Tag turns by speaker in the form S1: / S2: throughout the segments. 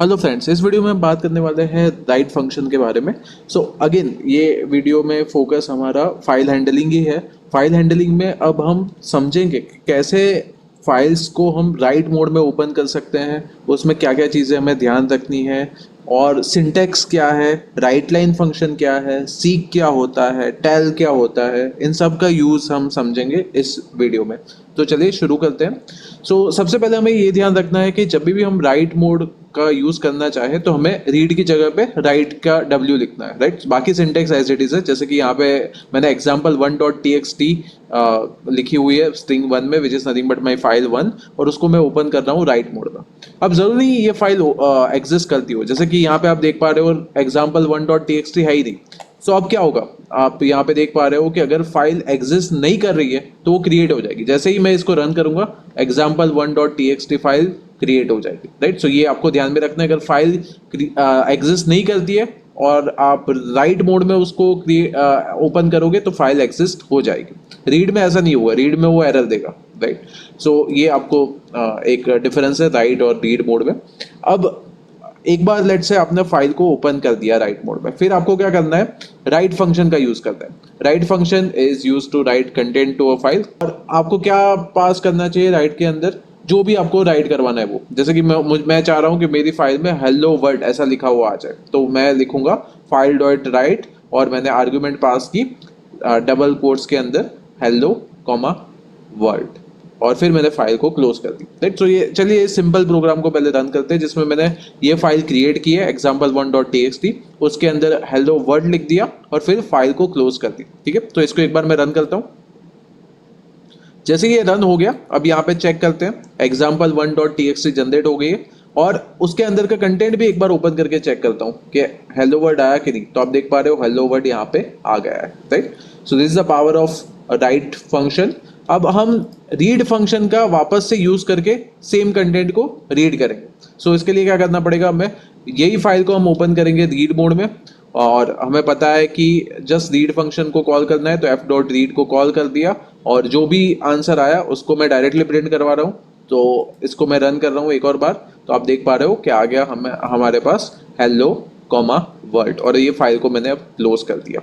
S1: Hello friends, इस video में हम बात करने वाले हैं राइट फंक्शन के बारे में। सो अगेन ये वीडियो में फोकस हमारा फाइल हैंडलिंग ही है। फाइल हैंडलिंग में अब हम समझेंगे कि कैसे फाइल्स को हम राइट मोड में ओपन कर सकते हैं, उसमें क्या क्या चीज़ें हमें ध्यान रखनी है, और सिंटेक्स क्या है, राइट लाइन फंक्शन क्या है, सीक क्या होता है, टेल क्या होता है, इन सब का यूज़ हम समझेंगे इस वीडियो में। तो चलिए शुरू करते हैं। सबसे पहले हमें ये ध्यान रखना है कि जब भी हम राइट मोड का यूज़ करना चाहें तो हमें रीड की जगह पे राइट का डब्ल्यू लिखना है, राइट। बाकी सिंटेक्स एज इट इज़ है, जैसे कि यहाँ पे मैंने example one dot T X T लिखी हुई है स्ट्रिंग वन में, which is nothing but my file one, और उसको मैं ओपन कर रहा हूँ राइट मोड में। अब ज़रूरी नहीं ये फाइल एग्जिस्ट करती हो, जैसे कि यहाँ पे आप देख पा रहे हो example one dot T X T है ही नहीं। अब क्या होगा, आप यहाँ पे देख पा रहे हो कि अगर फाइल एग्जिस्ट नहीं कर रही है तो वो क्रिएट हो जाएगी। जैसे ही मैं इसको रन करूंगा example one dot T X T file create हो जाएगी, राइट। ये आपको ध्यान में रखना है, अगर फाइल एग्जिस्ट नहीं करती है और आप राइट मोड में उसको ओपन करोगे तो फाइल एग्जिस्ट हो जाएगी। रीड में ऐसा नहीं हुआ, रीड में वो एरर देगा, राइट। ये आपको एक डिफरेंस है राइट और रीड मोड में। अब एक बार लेट से आपने फाइल को ओपन कर दिया राइट मोड में, फिर आपको क्या करना है, राइट फंक्शन का यूज करना है। Write function is use to write content to a file, और आपको क्या पास करना चाहिए राइट के अंदर, जो भी आपको राइट करवाना है वो। जैसे कि मैं चाह रहा हूँ कि मेरी फाइल में हेलो वर्ड ऐसा लिखा हुआ आ जाए, तो मैं लिखूंगा फाइल डॉट राइट, और मैंने आर्ग्यूमेंट पास की डबल कोट्स के अंदर हेलो कॉमा वर्ड, और फिर मैंने फाइल को क्लोज कर दी, राइट। ये चलिए इस सिंपल प्रोग्राम को पहले रन करते हैं, जिसमें मैंने ये फाइल क्रिएट की है example one dot T X T, उसके अंदर हेलो वर्ड लिख दिया और फिर फाइल को क्लोज कर दी, ठीक है। तो इसको एक बार मैं रन करता हूँ। जैसे ये रन हो गया, अब यहाँ पे चेक करते हैं example one dot T X T generate हो गई है, और उसके अंदर का कंटेंट भी एक बार ओपन करके चेक करता हूँ कि हेलो वर्ड आया कि नहीं। तो आप देख पा रहे हो हेलो वर्ड यहाँ पे आ गया है, right. This is the power of right function. अब हम रीड फंक्शन का वापस से यूज करके सेम कंटेंट को रीड करेंगे। इसके लिए क्या करना पड़ेगा, हमें यही फाइल को हम ओपन करेंगे रीड मोड में, और हमें पता है कि जस्ट रीड फंक्शन को कॉल करना है, तो एफ डॉट रीड को कॉल कर दिया, और जो भी आंसर आया उसको मैं डायरेक्टली प्रिंट करवा रहा हूँ। तो इसको मैं रन कर रहा हूँ एक और बार, तो आप देख पा रहे हो कि आ गया हमारे पास हेलो कॉमा वर्ड, और ये फाइल को मैंने अब क्लोज कर दिया।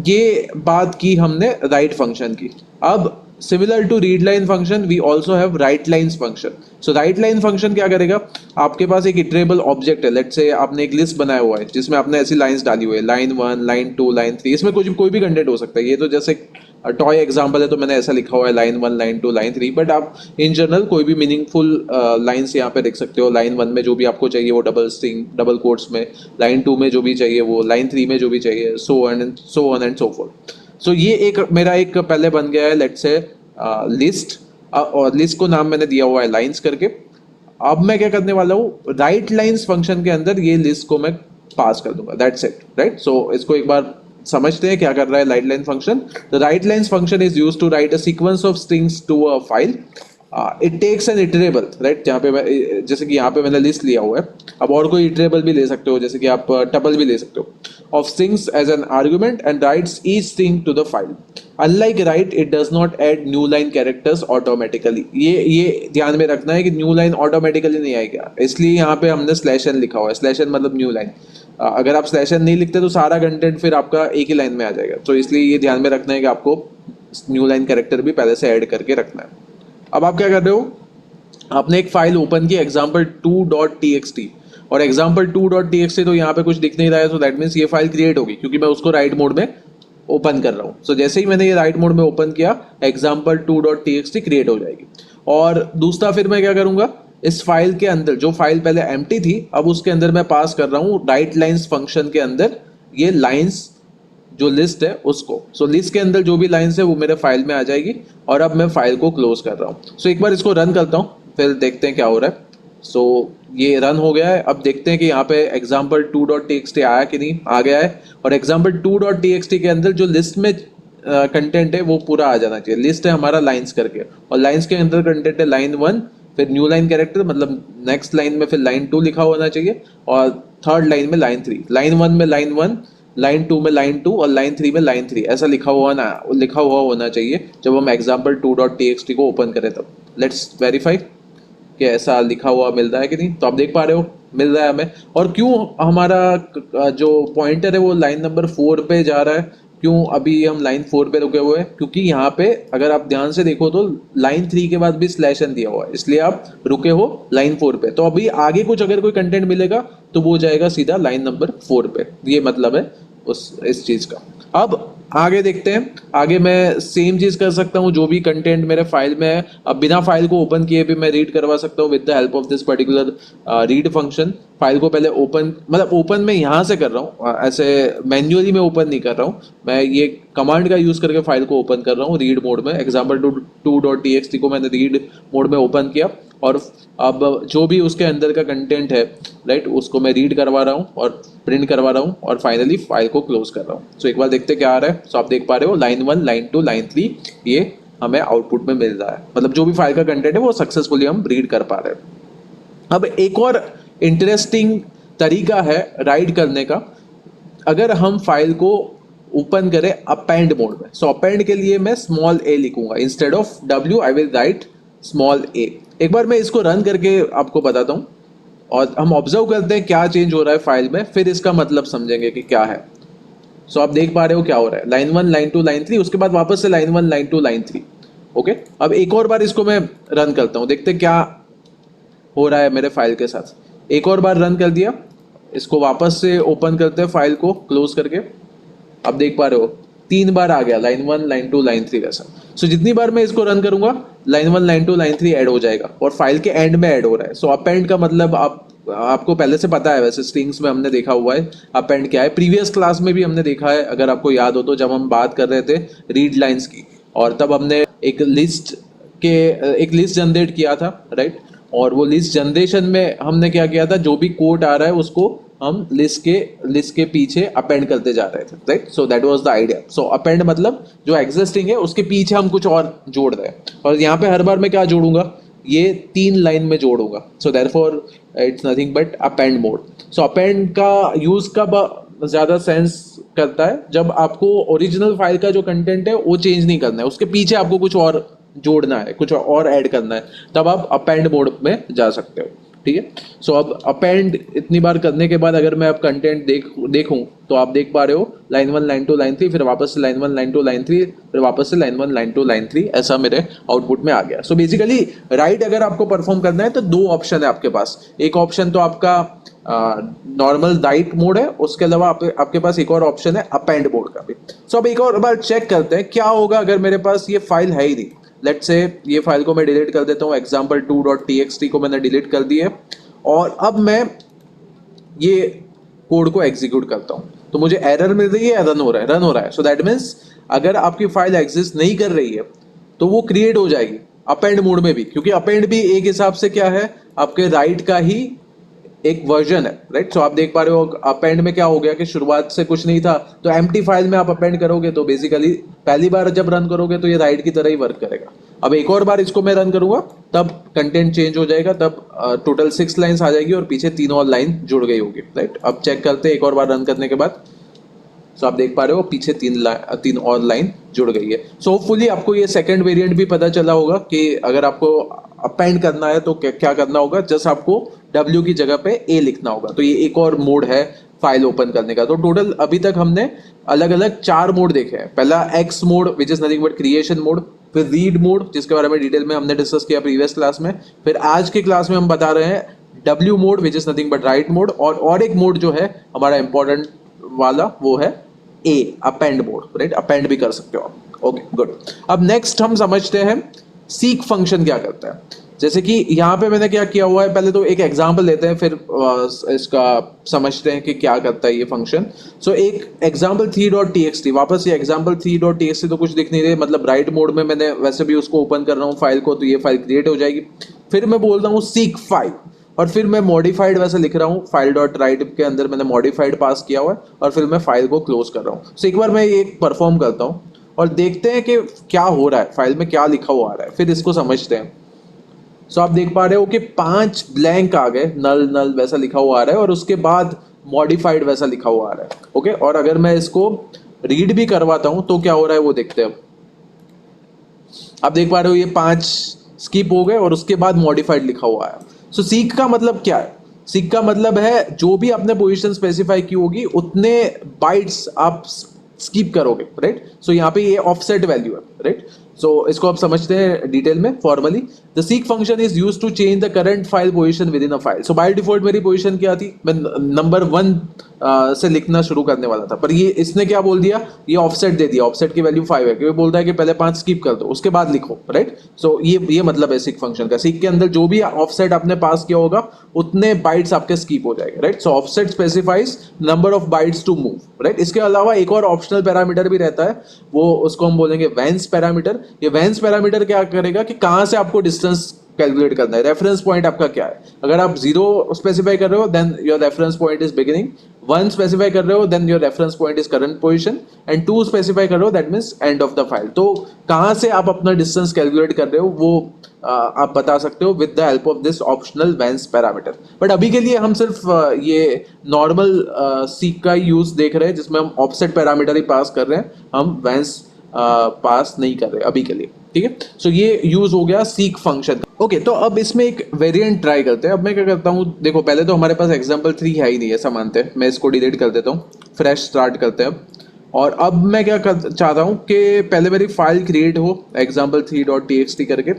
S1: ये बात की हमने राइट फंक्शन की। अब similar to read line function we also have write lines function. Write line function क्या करेगा, आपके पास एक इटरेबल ऑब्जेक्ट है, लेट्स से आपने एक लिस्ट बनाया हुआ है जिसमें आपने ऐसी लाइंस डाली हुई है, line one, line two, line three, इसमें कोई भी कंटेंट हो सकता है। ये तो जैसे टॉय एग्जाम्पल है, तो मैंने ऐसा लिखा हुआ है line one, line two, line three, but आप इन जनरल कोई भी मीनिंगफुल लाइन्स यहाँ पे देख सकते हो। लाइन वन में जो भी आपको चाहिए वो डबल स्ट्रिंग डबल कोट्स में, लाइन टू में जो भी चाहिए वो, लाइन थ्री में जो भी चाहिए, so on and so fourth. ये एक मेरा एक पहले बन गया है लेट्स से लिस्ट, और लिस्ट को नाम मैंने दिया हुआ है लाइन्स करके। अब मैं क्या करने वाला हूँ, राइट लाइन्स फंक्शन के अंदर ये लिस्ट को मैं पास कर दूंगा, दैट्स इट, राइट। इसको एक बार समझते हैं क्या कर रहा है write line function. The write lines function is used to write a sequence of strings to a file. It takes an iterable, right, जहाँ पे मैं जैसे कि यहाँ पे मैंने लिस्ट लिया हुआ है, अब और कोई इटरेबल भी ले सकते हो, जैसे कि आप टपल भी ले सकते हो, of strings as an argument and writes each string to the file. Unlike write it does not add new line characters automatically. ये ध्यान में रखना है कि न्यू लाइन ऑटोमेटिकली नहीं आएगा, इसलिए यहाँ पे हमने स्लैश एन लिखा हुआ है। स्लैश एन मतलब न्यू लाइन। अगर आप स्लैश एन नहीं लिखते तो सारा कंटेंट फिर आपका एक ही लाइन में आ जाएगा, तो इसलिए ये ध्यान में रखना है कि आपको न्यू लाइन कैरेक्टर भी पहले से ऐड करके रखना है। अब आप क्या कर रहे हो, आपने एक फाइल ओपन की example two dot T X T, और example two dot T X T तो यहाँ पे कुछ दिख नहीं रहा है, तो दैट मीन्स ये फाइल क्रिएट होगी क्योंकि मैं उसको राइट मोड में ओपन कर रहा हूँ। जैसे ही मैंने ये राइट मोड में ओपन किया example two dot T X T create हो जाएगी। और दूसरा फिर मैं क्या करूँगा, इस फाइल के अंदर जो फाइल पहले एम्प्टी थी, अब उसके अंदर मैं पास कर रहा हूँ राइट लाइन्स फंक्शन के अंदर ये लाइन्स, जो लिस्ट है उसको। लिस्ट के अंदर जो भी लाइन्स है वो मेरे फाइल में आ जाएगी, और अब मैं फाइल को क्लोज कर रहा हूँ। एक बार इसको रन करता हूँ, फिर देखते हैं क्या हो रहा है। ये रन हो गया है। अब देखते हैं कि यहाँ पे example two dot T X T आया कि नहीं, आ गया है। और example two dot T X T के अंदर जो लिस्ट में कंटेंट है वो पूरा आ जाना चाहिए। लिस्ट है हमारा लाइन्स करके, और लाइन्स के अंदर कंटेंट है लाइन वन, फिर न्यू लाइन कैरेक्टर मतलब नेक्स्ट लाइन में फिर लाइन टू लिखा होना चाहिए, और थर्ड लाइन में लाइन थ्री, लाइन वन में लाइन वन, लाइन टू में लाइन टू, और लाइन थ्री में लाइन थ्री, ऐसा लिखा हुआ होना चाहिए जब हम example two dot T X T को ओपन करें तब। Let's verify. कि ऐसा लिखा हुआ मिल रहा है कि नहीं। तो आप देख पा रहे हो मिल रहा है हमें। और क्यों हमारा जो पॉइंटर है वो लाइन नंबर 4 पे जा रहा है, क्यों अभी हम लाइन 4 पे रुके हुए हैं, क्योंकि यहाँ पे अगर आप ध्यान से देखो तो लाइन 3 के बाद भी स्लैश एन दिया हुआ है, इसलिए आप रुके हो लाइन 4 पे। तो अभी आगे कुछ अगर कोई कंटेंट मिलेगा तो वो जाएगा सीधा लाइन नंबर 4 पे। ये मतलब है उस इस चीज़ का। अब आगे देखते हैं। आगे मैं सेम चीज़ कर सकता हूँ, जो भी कंटेंट मेरे फाइल में है अब बिना फाइल को ओपन किए भी मैं रीड करवा सकता हूँ with the help of this particular read function. File को पहले ओपन, मतलब ओपन मैं यहाँ से कर रहा हूँ, ऐसे मैन्युअली मैं ओपन नहीं कर रहा हूँ, मैं ये कमांड का यूज़ करके फाइल को ओपन कर रहा हूँ रीड मोड में। Example two dot T X T को मैंने रीड मोड में ओपन किया और अब जो भी उसके अंदर का कंटेंट है राइट उसको मैं रीड करवा रहा हूँ और प्रिंट करवा रहा हूँ और फाइनली फाइल को क्लोज कर रहा हूँ। सो एक बार देखते क्या आ रहा है। सो आप देख पा रहे हो लाइन 1, लाइन 2, लाइन 3 ये हमें आउटपुट में मिल रहा है, मतलब जो भी फाइल का कंटेंट है वो सक्सेसफुली हम रीड कर पा रहे हैं। अब एक और इंटरेस्टिंग तरीका है राइट करने का, अगर हम फाइल को ओपन करें अपेंड मोड में। सो अपेंड के लिए मैं स्मॉल ए लिखूंगा, instead of W I will write small A. एक बार मैं इसको रन करके आपको बताता हूँ और हम ऑब्जर्व करते हैं क्या चेंज हो रहा है फाइल में, फिर इसका मतलब समझेंगे कि क्या है। सो आप देख पा रहे हो क्या हो रहा है, लाइन 1, लाइन 2, लाइन 3, उसके बाद वापस से लाइन 1, लाइन 2, लाइन 3। ओके, अब एक और बार इसको मैं रन करता हूँ, देखते हैं क्या हो रहा है मेरे फाइल के साथ। एक और बार रन कर दिया, इसको वापस से ओपन करते हैं फाइल को क्लोज करके। अब देख पा रहे हो 3 बार आ गया लाइन 1, लाइन 2, लाइन 3 वैसा। सो जितनी बार मैं इसको रन करूंगा लाइन 1, लाइन 2, लाइन 3 ऐड हो जाएगा और फाइल के एंड में ऐड हो रहा है। सो अपेंड का मतलब आपको पहले से पता है, वैसे स्ट्रिंग्स में हमने देखा हुआ है अपेंड क्या है, प्रीवियस क्लास में भी हमने देखा है अगर आपको याद हो तो, जब हम बात कर रहे थे रीड लाइंस की और तब हमने एक लिस्ट जनरेट किया था राइट। और वो लिस्ट जनरेशन में हमने क्या किया था, जो भी कोड आ रहा है उसको हम लिस्ट के पीछे अपेंड करते जा रहे थे right. So that was the idea. So append मतलब जो एग्जिस्टिंग है उसके पीछे हम कुछ और जोड़ रहे हैं, और यहाँ पे हर बार मैं क्या जोड़ूंगा, ये 3 लाइन में जोड़ूंगा। So therefore it's nothing but append mode. So append का यूज कब ज़्यादा सेंस करता है, जब आपको ओरिजिनल फाइल का जो कंटेंट है वो चेंज नहीं करना है, उसके पीछे आपको कुछ और जोड़ना है, कुछ और ऐड करना है, तब आप अपेंड मोड में जा सकते हो। ठीक है। सो अब अपेंड इतनी बार करने के बाद अगर मैं अब कंटेंट देखूं तो आप देख पा रहे हो लाइन 1, लाइन 2, लाइन 3, फिर वापस से लाइन 1, लाइन 2, लाइन 3, फिर वापस से लाइन 1, लाइन 2, लाइन 3, ऐसा मेरे आउटपुट में आ गया। सो बेसिकली राइट अगर आपको परफॉर्म करना है तो 2 ऑप्शन है आपके पास। एक ऑप्शन तो आपका नॉर्मल राइट मोड है, उसके अलावा आपके पास एक और ऑप्शन है अपेंड मोड का भी। सो अब एक और बार चेक करते हैं क्या होगा अगर मेरे पास ये फाइल है ही नहीं। लेट्स से ये फाइल को मैं डिलीट कर देता हूँ, example2.txt को मैंने डिलीट कर दिया है और अब मैं ये कोड को एग्जीक्यूट करता हूँ तो मुझे एरर मिल रही है, रन हो रहा है। सो दैट मीन्स अगर आपकी फाइल एग्जिस्ट नहीं कर रही है तो वो क्रिएट हो जाएगी अपेंड मोड में भी, क्योंकि अपेंड भी एक हिसाब से क्या है, आपके राइट का ही एक वर्जन है राइट। सो आप देख पा रहे हो अपेंड में क्या हो गया कि शुरुआत से कुछ नहीं था, तो एम्प्टी फाइल में आप अपेंड करोगे तो बेसिकली पहली बार जब रन करोगे तो ये राइट की तरह ही वर्क करेगा। अब एक और बार इसको मैं रन करूंगा तब कंटेंट चेंज हो जाएगा, तब टोटल 6 लाइन्स आ जाएगी और पीछे 3 और लाइन जुड़ गई होगी राइट। अब चेक करते हैं एक और बार रन करने के बाद। सो आप देख पा रहे हो पीछे 3 और लाइन जुड़ गई है। सो होपफुली आपको ये सेकंड वेरिएंट भी पता चला होगा कि अगर आपको अपेंड करना है तो क्या करना होगा, जस्ट आपको W की जगह पे A लिखना होगा। तो ये एक और मोड है फाइल ओपन करने का। तो टोटल अभी तक हमने अलग अलग 4 मोड देखे हैं। पहला X mode which is nothing but creation mode, फिर रीड मोड जिसके बारे में डिटेल में हमने डिस्कस किया प्रीवियस क्लास में, फिर आज की क्लास में हम बता रहे हैं W mode which is nothing but right mode, और एक मोड जो है हमारा इंपॉर्टेंट वाला वो है A append mode right. Append भी कर सकते हो आप। Okay good. अब नेक्स्ट हम समझते हैं सीक फंक्शन क्या करता है। जैसे कि यहाँ पे मैंने क्या किया हुआ है, पहले तो एक एग्जांपल लेते हैं फिर इसका समझते हैं कि क्या करता है ये फंक्शन। सो एक example3.txt, वापस ये example3.txt तो कुछ दिख नहीं रहे, मतलब राइट मोड में मैंने वैसे भी उसको ओपन कर रहा हूँ फाइल को, तो ये फाइल क्रिएट हो जाएगी। फिर मैं बोल रहा हूँ सीक फाइल और फिर मैं मॉडिफाइड वैसे लिख रहा हूँ, फाइल डॉट राइट के अंदर मैंने मॉडिफाइड पास किया हुआ है और फिर मैं फाइल को क्लोज कर रहा हूँ। सो एक बार मैं ये परफॉर्म करता हूँ और देखते हैं कि क्या हो रहा है, फाइल में क्या लिखा हुआ आ रहा है, फिर इसको समझते हैं। सो आप देख पा रहे हो कि 5 ब्लैंक आ गए, नल नल वैसा लिखा हुआ आ रहा है और उसके बाद मॉडिफाइड वैसा लिखा हुआ आ रहा है। ओके, और अगर मैं इसको रीड भी करवाता हूं तो क्या हो रहा है वो देखते हैं। अब आप देख पा रहे हो ये 5 स्किप हो गए और उसके बाद मॉडिफाइड लिखा हुआ है। सो सीक का मतलब क्या है? सीक का मतलब है जो भी आपने पोजीशन स्पेसिफाई की होगी उतने बाइट्स आप स्किप करोगे, राइट। सो यहाँ पे ये ऑफसेट वैल्यू है, राइट। सो इसको आप समझते हैं डिटेल में formally. The seek function is use to change the current file position within a file. So by default मेरी पोजीशन क्या थी, मैं नंबर 1 से लिखना शुरू करने वाला था, पर ये इसने क्या बोल दिया, ये ऑफसेट दे दिया, ऑफसेट की वैल्यू 5 है, क्योंकि बोलता है कि पहले 5 स्किप कर दो उसके बाद लिखो, राइट। सो ये मतलब है सीक फंक्शन का। सीक के अंदर जो भी ऑफसेट आपने पास किया होगा उतने बाइट्स आपके स्किप हो जाएंगे, right. So offset specifies number of bytes to move, right. इसके अलावा एक और ऑप्शनल पैरामीटर भी रहता है, वो उसको हम बोलेंगे वैंस पैरामीटर। ये वैंस पैरामीटर क्या करेगा कि कहां से आपको डिस्टेंस कैलकुलेट करना है, रेफरेंस पॉइंट आपका क्या है। अगर आप 0 स्पेसिफाई कर रहे हो then your reference point is beginning, 1 specify कर रहे हो then your reference point is current position, and 2 specify कर रहे हो that means end of the file. तो कहां से आप अपना डिस्टेंस कैलकुलेट कर रहे हो वो आप बता सकते हो with the help of this optional whence parameter. But अभी के लिए हम सिर्फ ये नॉर्मल सीक का यूज देख रहे हैं जिसमें हम ऑफसेट पैरामीटर ही पास कर रहे हैं, हम वैंस पास नहीं कर रहे अभी के लिए, ठीक है। सो ये यूज हो गया सीक फंक्शन का। ओके, तो अब इसमें एक वेरिएंट ट्राई करते हैं। अब मैं क्या करता हूँ, देखो पहले तो हमारे पास एग्जांपल 3 है ही नहीं, ऐसा मानते हैं, मैं इसको डिलीट कर देता हूँ, फ्रेश स्टार्ट करते हैं अब। और अब मैं क्या चाहता हूँ कि पहले मेरी फाइल क्रिएट हो example3.txt करके,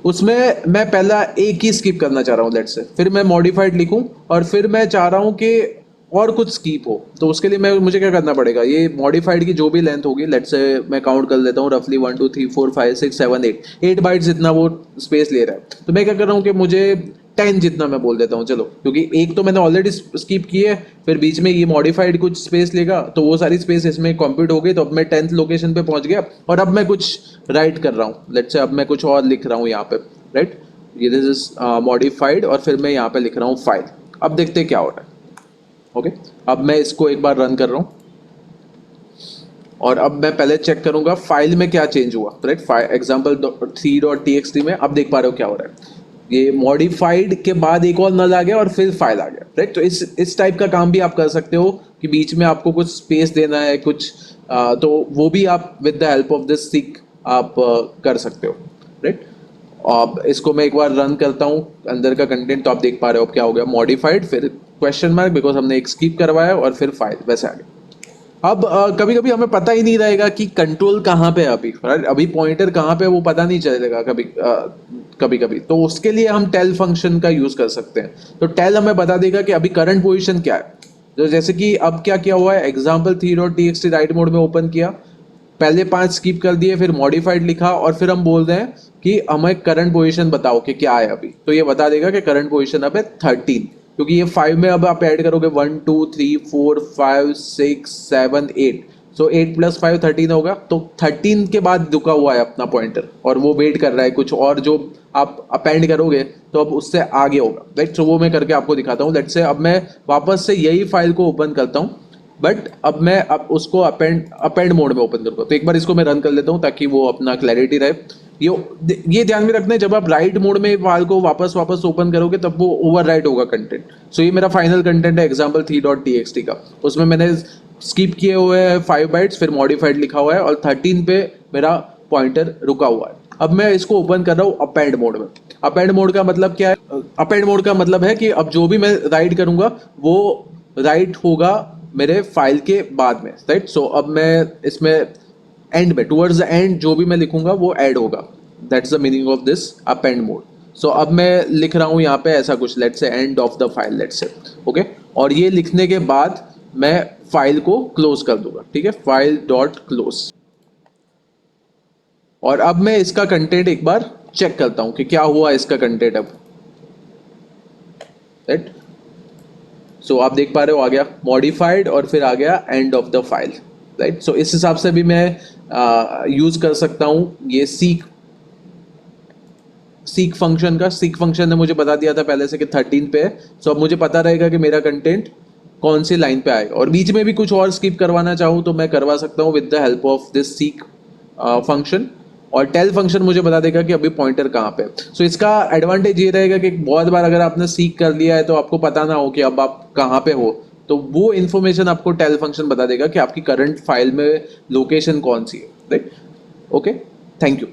S1: उसमें मैं पहला एक ही स्किप करना चाह रहा हूँ लेट्स से, फिर मैं मॉडिफाइड लिखूँ और फिर मैं चाह रहा हूँ कि और कुछ स्कीप हो। तो उसके लिए मैं मुझे क्या करना पड़ेगा, ये मॉडिफाइड की जो भी लेंथ होगी लेट्स से मैं काउंट कर लेता हूँ रफली 1 2 3 4 5 6 7 8 बाइट्स जितना वो स्पेस ले रहा है। तो मैं क्या कर रहा हूँ कि मुझे 10 जितना मैं बोल देता हूँ, चलो, क्योंकि एक तो मैंने ऑलरेडी स्किप की है, फिर बीच में ये मॉडिफाइड कुछ स्पेस लेगा तो वो सारी स्पेस इसमें कंप्यूट हो गई। तो अब मैं 10th लोकेशन पे पहुंच गया और अब मैं कुछ राइट कर रहा हूँ, लेट्स से अब मैं कुछ और लिख रहा हूँ यहाँ पे, राइट। ये दिस इज मॉडिफाइड और फिर मैं यहाँ पे लिख रहा हूँ फाइल। अब देखते हैं क्या हो रहा है। ओके, अब मैं इसको एक बार रन कर रहा हूँ और अब मैं पहले चेक करूंगा फाइल में क्या चेंज हुआ, राइट। example3.txt में अब देख पा रहे हो क्या हो रहा है, ये मॉडिफाइड के बाद एक और नल आ गया और फिर फाइल आ गया, राइट। तो इस टाइप का काम भी आप कर सकते हो कि बीच में आपको कुछ स्पेस देना है कुछ, तो वो भी आप with the help of this seek आप कर सकते हो, राइट। अब इसको मैं एक बार रन करता हूँ अंदर का कंटेंट, तो आप देख पा रहे हो अब क्या हो गया, मॉडिफाइड फिर क्वेश्चन मार्क बिकॉज हमने एक स्किप करवाया और फिर फाइल वैसे आ गया। अब कभी कभी हमें पता ही नहीं रहेगा कि कंट्रोल कहाँ पे है अभी, राइट। अभी पॉइंटर कहाँ पे है वो पता नहीं चलेगा कभी कभी कभी, तो उसके लिए हम टेल फंक्शन का यूज कर सकते हैं। तो टेल हमें बता देगा कि अभी करंट पोजीशन क्या है। तो जैसे कि अब क्या किया हुआ है, example3.txt राइट मोड में ओपन किया, पहले 5 स्किप कर दिए, फिर मॉडिफाइड लिखा और फिर हम बोल रहे हैं कि हमें करंट पोजीशन बताओ कि क्या है अभी। तो ये बता देगा कि करंट पोजीशन अब है 13, क्योंकि ये 5 में अब आप ऐड करोगे 1 2 3 4 5 6 7 8, सो 8 + 5 13 होगा। तो 13 के बाद रुका हुआ है अपना पॉइंटर और वो वेट कर रहा है कुछ और जो आप अपेंड करोगे तो अब उससे आगे होगा, राइट। तो वो मैं करके आपको दिखाता हूँ। लेट्स से अब मैं वापस से यही फाइल को ओपन करता हूँ, बट अब मैं उसको अपेंड मोड में ओपन करूँगा। तो एक बार इसको मैं रन कर लेता हूँ ताकि वो अपना क्लैरिटी रहे। ये ध्यान में रखना है, जब आप राइट मोड में फाइल को वापस वापस ओपन करोगे तब वो ओवर राइट होगा कंटेंट। सो ये मेरा फाइनल कंटेंट है example3.txt का, उसमें मैंने स्किप किए हुए हैं 5 बाइट्स, फिर मॉडिफाइड लिखा हुआ है और 13 पे मेरा पॉइंटर रुका हुआ है। अब मैं इसको ओपन कर रहा हूँ अपेंड मोड में। अपेंड मोड का मतलब क्या है, अपेंड मोड का मतलब है कि अब जो भी मैं राइट करूंगा वो राइट होगा मेरे फाइल के बाद में, राइट। सो अब मैं इसमें एंड में टुवर्ड्स द एंड जो भी मैं लिखूंगा वो ऐड होगा, that's the meaning of this append mode. So अब मैं लिख रहा हूँ यहाँ पे ऐसा कुछ, let's say and of the file, let's say, okay. और ये लिखने के बाद मैं फाइल को क्लोज कर दूंगा, ठीक है, फाइल डॉट क्लोज। और अब मैं इसका कंटेंट एक बार चेक करता हूँ कि क्या हुआ इसका कंटेंट अब, राइट। सो आप देख पा रहे हो आ गया मॉडिफाइड और फिर आ गया end of the file, right. So इस हिसाब से भी मैं यूज कर सकता हूँ ये सीक फंक्शन का। सीक फंक्शन ने मुझे बता दिया था पहले से कि 13 पे है, सो अब मुझे पता रहेगा कि मेरा कंटेंट कौन सी लाइन पे आएगा। और बीच में भी कुछ और स्किप करवाना चाहूँ तो मैं करवा सकता हूँ with the help of this seek function. और टेल फंक्शन मुझे बता देगा कि अभी पॉइंटर कहाँ पे। सो इसका एडवांटेज ये रहेगा कि बहुत बार अगर आपने सीक कर लिया है तो आपको पता ना हो कि अब आप कहाँ पे हो, तो वो इन्फॉर्मेशन आपको टेल फंक्शन बता देगा कि आपकी करंट फाइल में लोकेशन कौन सी है, राइट। Okay, thank you.